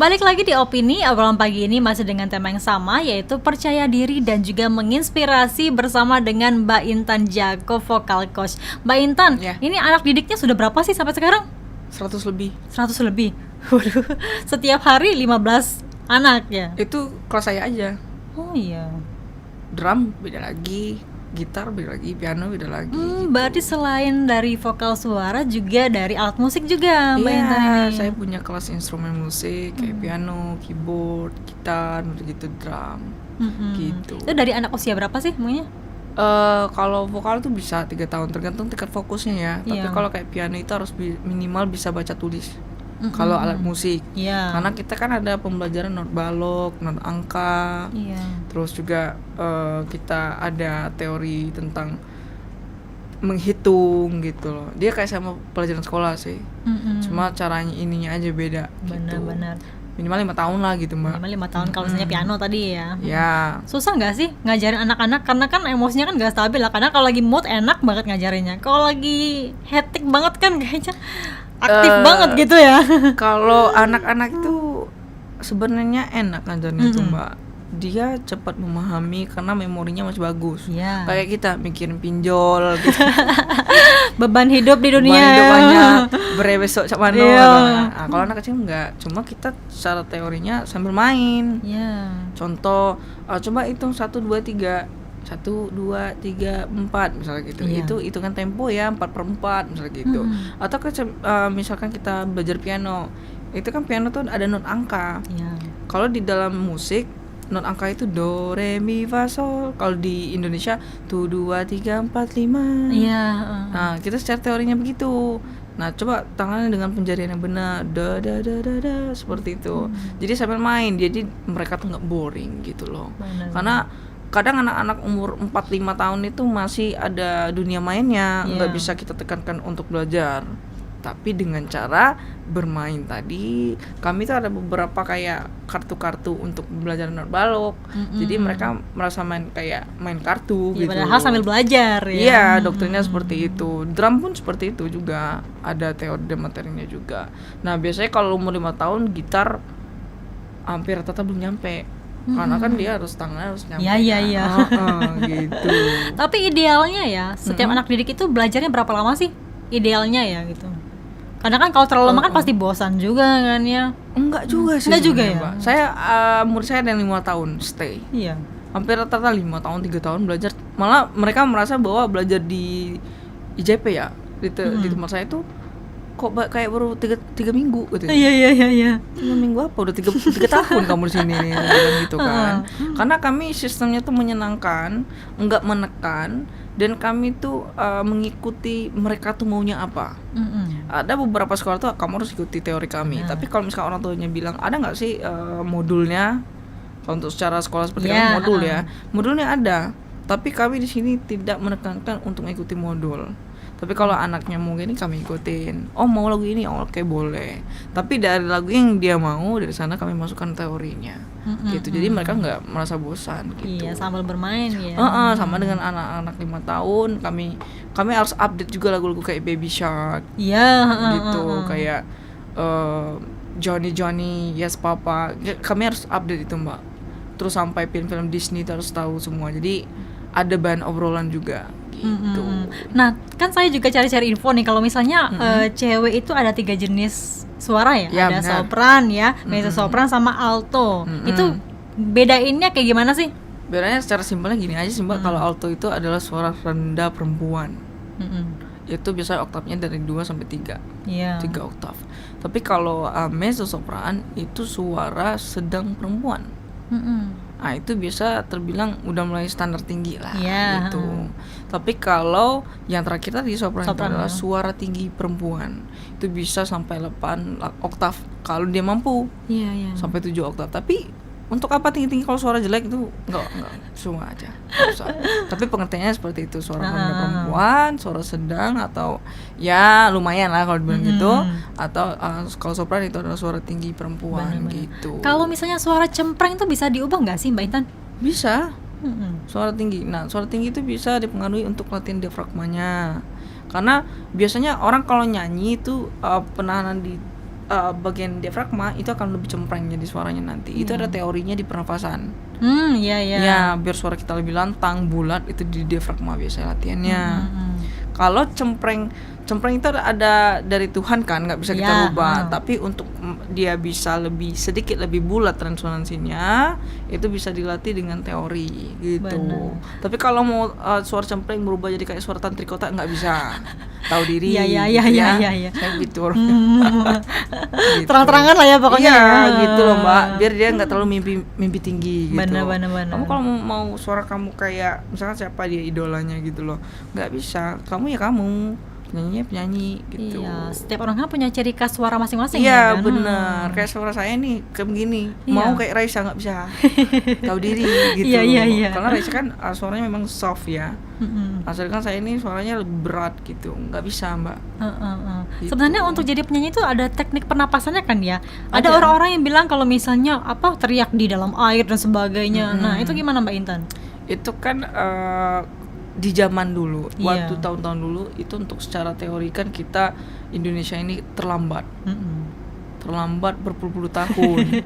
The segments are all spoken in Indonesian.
Balik lagi di opini, obrolan pagi ini masih dengan tema yang sama, yaitu percaya diri dan juga menginspirasi bersama dengan Mbak Intan Jago, vokal coach. Mbak Intan, ini anak didiknya sudah berapa sih sampai sekarang? 100 lebih. 100 lebih? Waduh, setiap hari 15 anak ya? Itu kelas saya aja. Oh iya. Drum beda lagi, gitar beda lagi, piano beda lagi. Berarti selain dari vokal suara juga dari alat musik juga Mbak Intan ini? Saya punya kelas instrumen musik kayak piano, keyboard, gitar, gitu, drum, gitu. Itu dari anak usia berapa sih semuanya? Kalau vokal tuh bisa 3 tahun tergantung tingkat fokusnya ya. Tapi kalau kayak piano itu harus minimal bisa baca tulis. Kalau alat musik, karena kita kan ada pembelajaran not balok, not angka, terus juga kita ada teori tentang menghitung gitu loh. Dia kayak sama pelajaran sekolah sih, cuma caranya ininya aja beda. Benar-benar. Minimal 5 tahun lah gitu mbak. Minimal 5 tahun kalau misalnya piano tadi ya. Ya. Susah nggak sih ngajarin anak-anak karena kan emosinya kan nggak stabil lah. Karena kalau lagi mood enak banget ngajarinnya. Kalau lagi hectic banget kan kayaknya aktif banget gitu ya. Kalau anak-anak itu sebenarnya enak ngajarnya tuh mbak. Dia cepat memahami karena memorinya masih bagus. Kayak kita mikirin pinjol gitu. Beban hidup di dunia. Beban hidup banyak. Besok cak mano. Nah, kalau anak kecil enggak, cuma kita secara teorinya sambil main. Contoh, coba hitung 1 2 3 1, 2, 3, 4 misalnya gitu. Itu hitungan tempo ya 4/4 misalnya gitu. Atau misalkan kita belajar piano, itu kan piano tuh ada not angka. Kalau di dalam musik not angka itu do, re, mi, fa, sol. Kalau di Indonesia 1, 2, 3, 4, 5. Nah kita secara teorinya begitu. Nah coba tangannya dengan penjarian yang benar, da da da da da, seperti itu. Jadi sambil main, jadi mereka tuh nggak boring gitu loh. Karena kadang anak-anak umur 4-5 tahun itu masih ada dunia mainnya, nggak bisa kita tekankan untuk belajar. Tapi dengan cara bermain tadi, kami tuh ada beberapa kayak kartu-kartu untuk belajar not balok. Jadi mereka merasa main kartu gitu. Padahal sambil belajar ya. Iya, doktrinnya seperti itu. Drum pun seperti itu juga, ada teori dan materinya juga. Nah biasanya kalau umur 5 tahun gitar hampir rata-rata belum nyampe. Karena kan dia harus tangannya harus nyampe. Iya. Gitu. Tapi idealnya ya, setiap anak didik itu belajarnya berapa lama sih? Idealnya ya gitu. Karena kan kalau terlalu lama kan pasti bosan juga kan ya. Enggak juga sih. Enggak juga ya. Mbak. Saya murid saya ada yang 5 tahun stay. Iya. Hampir rata-rata 5 tahun, 3 tahun belajar. Malah mereka merasa bahwa belajar di IJP ya, di tempat saya itu kok kayak baru 3 minggu gitu. Iya. 3 minggu apa? Udah 3 tahun kamu di sini gitu kan. Karena kami sistemnya tuh menyenangkan, enggak menekan, dan kami tuh mengikuti mereka tuh maunya apa. Ada beberapa sekolah tuh kamu harus ikuti teori kami. Tapi kalau misalkan orang tuanya bilang ada nggak sih modulnya? Kalau untuk secara sekolah seperti kami modul ya, modulnya ada. Tapi kami di sini tidak menekankan untuk mengikuti modul. Tapi kalau anaknya mau gini kami ikutin. Oh mau lagu ini, oke boleh. Tapi dari lagu yang dia mau, dari sana kami masukkan teorinya. Gitu. Jadi mereka nggak merasa bosan gitu. Iya, sambil bermain ya. Sama dengan anak-anak 5 tahun, kami harus update juga lagu-lagu kayak Baby Shark. Gitu. Kayak Johnny Yes Papa. Kami harus update itu, Mbak. Terus sampai film-film Disney harus tahu semua. Jadi ada bahan obrolan juga. Gitu. Nah, kan saya juga cari-cari info nih kalau misalnya cewek itu ada 3 jenis suara ya, ada benar. Sopran ya, mezzo sopran sama alto. Itu bedainnya kayak gimana sih? Bedanya secara simpelnya gini aja sih Mbak. Kalau alto itu adalah suara rendah perempuan. Itu biasanya oktavnya dari 2 sampai 3. 3 oktav. Tapi kalau mezzo sopran itu suara sedang perempuan. Nah itu biasa terbilang udah mulai standar tinggi lah gitu. Tapi kalau yang terakhir tadi sopran itu adalah suara tinggi perempuan. Itu bisa sampai 8 oktav kalau dia mampu. Sampai 7 oktav. Tapi untuk apa tinggi-tinggi kalau suara jelek itu enggak semua aja. Tapi pengertiannya seperti itu, suara rendah perempuan, suara sedang atau ya lumayan lah kalau dibilang gitu. Atau kalau sopran itu adalah suara tinggi perempuan. Bener-bener. Gitu. Kalau misalnya suara cempreng itu bisa diubah nggak sih Mbak Intan? Bisa. Suara tinggi. Nah, suara tinggi itu bisa dipengaruhi untuk latihan diafragmanya. Karena biasanya orang kalau nyanyi itu penahanan di bagian diafragma itu akan lebih cempreng jadi suaranya nanti. Itu ada teorinya di pernafasan. Iya. Ya, biar suara kita lebih lantang, bulat, itu di diafragma biasanya latihannya. Kalau cempreng itu ada dari Tuhan kan, nggak bisa kita rubah. Tapi untuk dia bisa sedikit lebih bulat resonansinya, itu bisa dilatih dengan teori gitu. Benar. Tapi kalau mau suara cempreng berubah jadi kayak suara tantri kota nggak bisa. Tahu diri. Iya. Saya gitu. Gitu. Terang-terangan lah ya pokoknya. Iya, gitu loh Mbak. Biar dia nggak terlalu mimpi tinggi gitu. Benar. Kamu kalau mau suara kamu kayak misalkan siapa dia idolanya gitu loh, nggak bisa. Kamu ya kamu, penyanyi gitu. Iya, setiap orang kan punya ciri khas suara masing-masing. Iya, ya kan? benar. Kayak suara saya nih kayak begini. Mau kayak Raisa nggak bisa. Tahu diri gitu. Iya. Karena Raisa kan suaranya memang soft ya. Asal kan saya ini suaranya lebih berat gitu, nggak bisa Mbak. Gitu. Sebenarnya untuk jadi penyanyi itu ada teknik pernapasannya kan ya. Ada orang-orang yang bilang kalau misalnya teriak di dalam air dan sebagainya. Nah itu gimana Mbak Intan? Itu kan di zaman dulu, waktu tahun-tahun dulu itu untuk secara teori kan kita Indonesia ini terlambat berpuluh-puluh tahun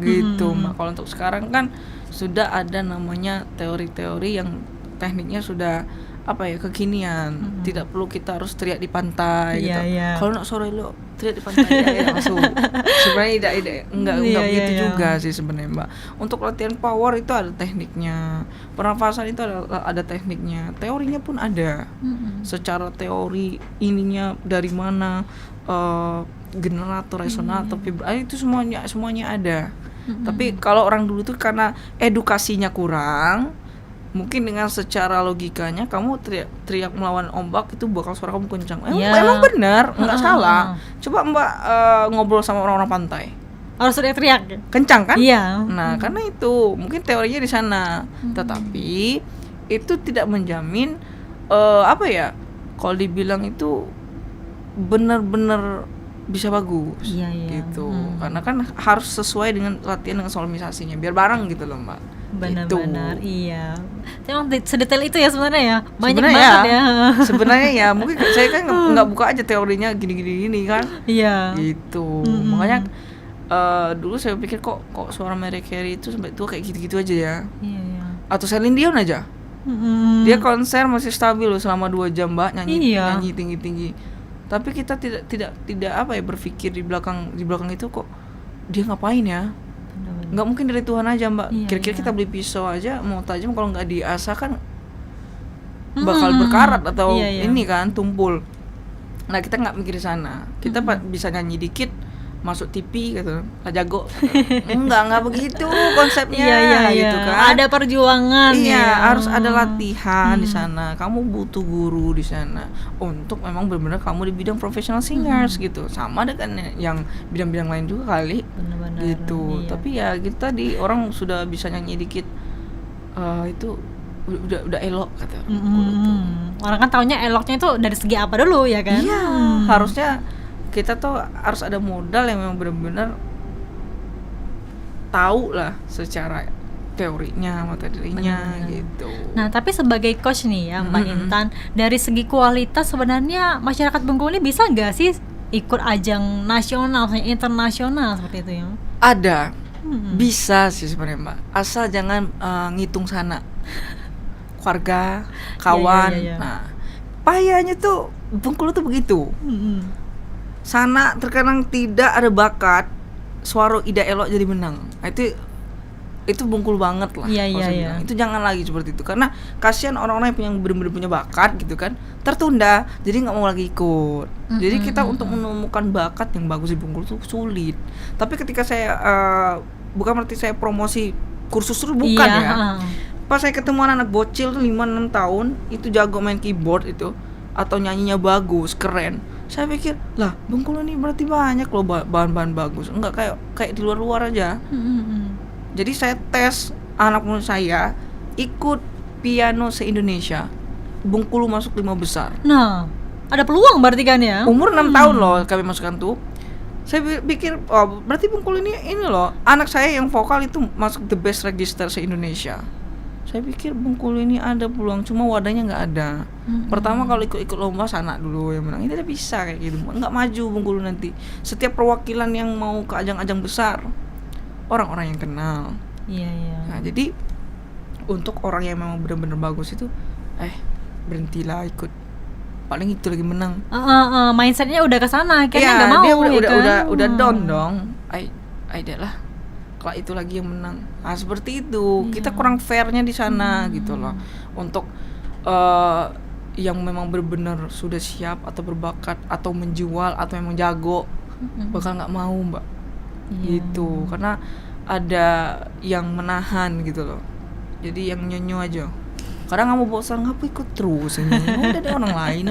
gitu Mbak. Kalau untuk sekarang kan sudah ada namanya teori-teori yang tekniknya sudah kekinian. Tidak perlu kita harus teriak di pantai gitu. Kalau nak sore lo teriak di pantai ya langsung. Sebenarnya enggak begitu juga sih sebenarnya Mbak. Untuk latihan power itu ada tekniknya. Pernafasan itu ada tekniknya. Teorinya pun ada. Secara teori ininya dari mana, generator, resonator, vibrator itu semuanya ada. Tapi kalau orang dulu tuh karena edukasinya kurang, mungkin dengan secara logikanya kamu teriak melawan ombak itu bakal suara kamu kencang. Emang benar, nggak salah. Coba Mbak ngobrol sama orang-orang pantai. Harus teriak kencang kan? Iya. Nah, karena itu mungkin teorinya di sana. Tetapi itu tidak menjamin kalau dibilang itu benar-benar bisa bagus gitu. Karena kan harus sesuai dengan latihan dengan solmisasinya biar bareng gitu loh Mbak. Benar-benar iya. Emang sedetail itu ya sebenarnya ya. Banyak sebenarnya banget ya. Sebenarnya ya mungkin saya kan nggak buka aja teorinya gini kan. Iya. Gitu. Makanya dulu saya pikir kok suara Mariah Carey itu sampai tua kayak gitu-gitu aja ya. Iya. Atau Celine Dion aja. Dia konser masih stabil loh selama 2 jam Mbak nyanyi tinggi-tinggi. Tapi kita tidak berpikir di belakang itu kok dia ngapain ya? Nggak mungkin dari Tuhan aja Mbak. Kira-kira kita beli pisau aja mau tajam kalau nggak diasah kan bakal berkarat atau ini kan tumpul. Nah kita nggak mikir sana. Kita bisa nyanyi dikit masuk TV gitu, jago. Enggak begitu konsepnya gitu kan. Ada perjuangan. Harus ada latihan di sana. Kamu butuh guru di sana untuk memang benar-benar kamu di bidang professional singers gitu. Sama dengan yang bidang-bidang lain juga kali. Benar-benar, gitu. Tapi ya kita orang sudah bisa nyanyi dikit itu udah elok kata orang kan taunya eloknya itu dari segi apa dulu ya kan? Iya, harusnya kita tuh harus ada modal yang memang benar-benar tahu lah secara teorinya, materinya gitu. Nah, tapi sebagai coach nih ya Mbak Intan, dari segi kualitas sebenarnya masyarakat Bengkulu ini bisa nggak sih ikut ajang nasional, internasional seperti itu ya? Ada, bisa sih sebenarnya Mbak, asal jangan ngitung sana, keluarga, kawan. Nah, payahnya tuh Bengkulu tuh begitu. Sana terkadang tidak ada bakat, suara ida elok jadi menang. Nah, itu Bengkulu banget lah. Iya. Itu jangan lagi seperti itu karena kasihan orang-orang yang benar-benar punya bakat gitu kan tertunda jadi nggak mau lagi ikut. Jadi kita untuk menemukan bakat yang bagus di Bengkulu itu sulit. Tapi ketika saya bukan berarti saya promosi kursus itu bukan ya. Pas saya ketemu anak bocil tuh 5-6 tahun itu jago main keyboard itu atau nyanyinya bagus, keren. Saya pikir, lah Bengkulu ini berarti banyak loh bahan-bahan bagus. Enggak kayak di luar-luar aja. Jadi saya tes anak murid saya ikut piano se-Indonesia. Bengkulu masuk 5 besar. Nah, ada peluang berarti kan ya? Umur 6 tahun loh kami masukkan tuh. Saya pikir, berarti Bengkulu ini loh. Anak saya yang vokal itu masuk the best register se-Indonesia. Saya pikir Bengkulu ini ada peluang, cuma wadahnya nggak ada. Pertama kalau ikut lomba Sanak dulu yang menang, ini tidak bisa kayak gitu, nggak maju Bengkulu nanti. Setiap perwakilan yang mau ke ajang-ajang besar, orang-orang yang kenal. Iya. Nah jadi untuk orang yang memang benar-benar bagus itu, berhentilah ikut. Paling itu lagi menang. Mindsetnya udah ke sana, akhirnya nggak mau. Dia udah down dong. Deh lah. Kalau itu lagi yang menang. Nah seperti itu. Kita kurang fairnya di sana gitu loh. Untuk yang memang benar-benar sudah siap atau berbakat atau menjual atau memang jago, bakal nggak mau mbak. Gitu. Karena ada yang menahan gitu loh. Jadi yang nyonyo aja. Kadang kamu bosan, ngapa ikut terus ini? Udah ada orang lain.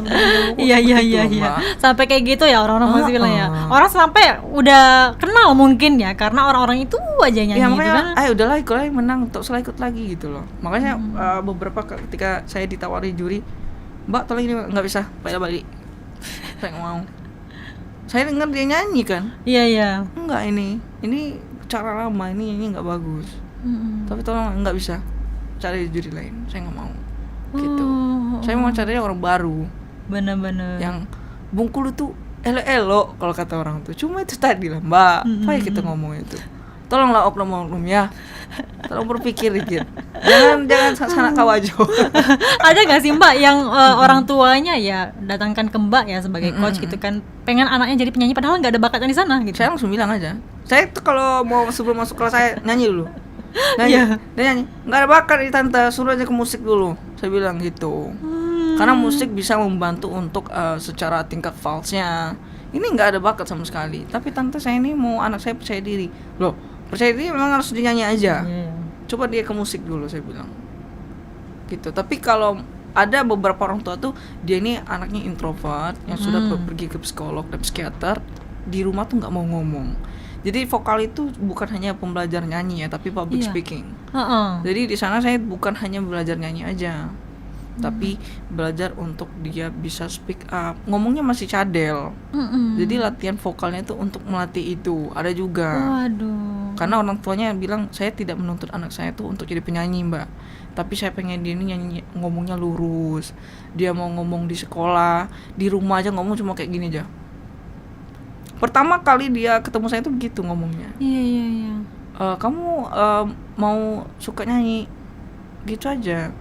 Iya. Sampai kayak gitu ya orang-orang masih bilang ya. Orang sampai udah kenal mungkin ya, karena orang-orang itu aja nyanyi. Ya makanya, gitu kan. Udahlah ikut lagi menang, untuk setelah ikut lagi gitu loh. Makanya beberapa ketika saya ditawari juri, Mbak tolong ini nggak bisa, balik. Saya nggak mau. Saya dengar dia nyanyi kan. Iya. Enggak ini cara lama, ini nggak bagus. Tapi tolong nggak bisa. Cari juri lain, saya nggak mau gitu. Saya mau cari orang baru, bener-bener yang Bengkulu tuh elo kalau kata orang tuh. Cuma itu tadi lah mbak, apa ya kita ngomong itu. Tolonglah oknum ya, tolong berpikir dikit. Jangan sanak kawajo. Ada nggak sih mbak yang orang tuanya ya datangkan ke mbak ya sebagai coach gitu kan, pengen anaknya jadi penyanyi padahal nggak ada bakatnya di sana gitu? Saya langsung bilang aja, saya tuh kalau mau sebelum masuk kelas saya nyanyi dulu. Nyanyi, nggak ada bakat di tante, suruh aja ke musik dulu, saya bilang gitu. Karena musik bisa membantu untuk secara tingkat falsnya. Ini nggak ada bakat sama sekali, tapi tante saya ini mau anak saya percaya diri. Loh, percaya diri memang harus dinyanyi aja. Coba dia ke musik dulu, saya bilang gitu. Tapi kalau ada beberapa orang tua tuh, dia ini anaknya introvert yang sudah pergi ke psikolog dan psikiater, di rumah tuh nggak mau ngomong. Jadi vokal itu bukan hanya pembelajar nyanyi ya, tapi public speaking. Jadi di sana saya bukan hanya belajar nyanyi aja, tapi belajar untuk dia bisa speak up. Ngomongnya masih cadel. Jadi latihan vokalnya itu untuk melatih itu. Ada juga. Waduh. Karena orang tuanya bilang, saya tidak menuntut anak saya tuh untuk jadi penyanyi mbak, tapi saya pengen dia ini nyanyi, ngomongnya lurus. Dia mau ngomong di sekolah, di rumah aja ngomong cuma kayak gini aja. Pertama kali dia ketemu saya tuh begitu ngomongnya. Iya. Kamu mau suka nyanyi gitu aja.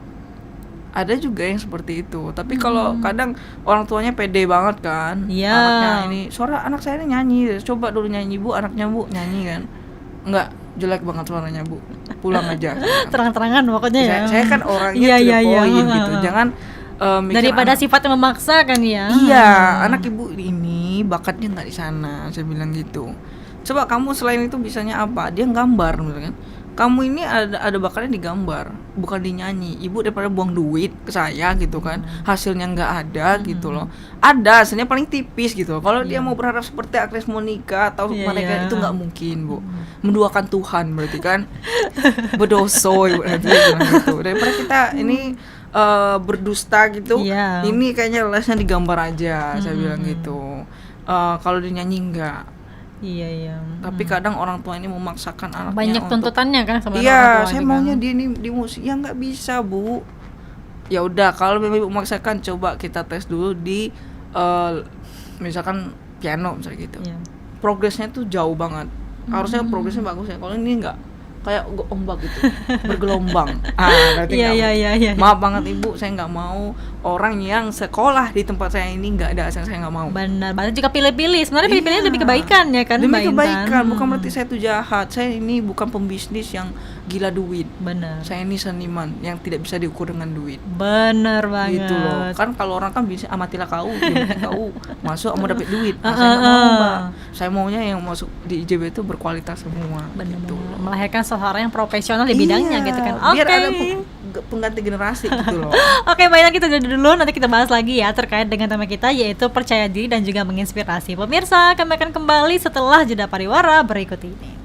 Ada juga yang seperti itu. Tapi kalau kadang orang tuanya pede banget kan, anaknya ini suara anak saya ini nyanyi, coba dulu nyanyi bu, anaknya bu nyanyi kan, enggak, jelek banget suaranya bu, pulang aja. Terang-terangan pokoknya ya. Saya kan orangnya to the point gitu. Jangan daripada sifatnya memaksa kan ya. Iya, anak ibu ini bakatnya nggak di sana, saya bilang gitu. Coba kamu selain itu bisanya apa? Dia gambar, misalkan. Kamu ini ada bakatnya di gambar, bukan di nyanyi. Ibu daripada buang duit ke saya gitu kan, hasilnya nggak ada gitu loh. Ada, hasilnya paling tipis gitu. Kalau dia mau berharap seperti Agnes Monica atau mereka itu nggak mungkin bu. Menduakan Tuhan berarti kan, berdoso ibu nanti bilang gitu. Daripada kita ini berdusta gitu, ini kayaknya lesnya digambar aja, saya bilang gitu. Kalau dinyanyi enggak. Iya. Tapi kadang orang tua ini memaksakan anaknya banyak tuntutannya kan sama orang tua. Iya, saya maunya dia ini di musik. Ya nggak bisa bu. Ya udah, kalau memang ibu memaksakan, coba kita tes dulu di misalkan piano misalnya gitu. Progresnya tuh jauh banget. Harusnya progresnya bagus ya. Kalau ini enggak, kayak ombak gitu, bergelombang. Berarti Iya. Maaf banget ibu, saya nggak mau orang yang sekolah di tempat saya ini nggak ada hasil, saya nggak mau. Benar, banget juga pilih-pilih. Sebenarnya pilih-pilih lebih kebaikan ya kan? Demi kebaikan, bukan berarti saya itu jahat. Saya ini bukan pembisnis yang gila duit. Benar. Saya ini seniman yang tidak bisa diukur dengan duit. Benar banget. Gitu loh. Kan kalau orang kan bisa amatilah kau, kau masuk mau dapat duit. Saya nggak mau mbak. Saya maunya yang masuk di IJB itu berkualitas semua. Benar. Gitu. Melahirkan seseorang yang profesional di bidangnya gitu kan. Biar ada pengganti generasi gitu loh. Oke, baiklah, kita dulu, nanti kita bahas lagi ya terkait dengan tema kita, yaitu percaya diri dan juga menginspirasi. Pemirsa, kami akan kembali setelah jeda pariwara berikut ini.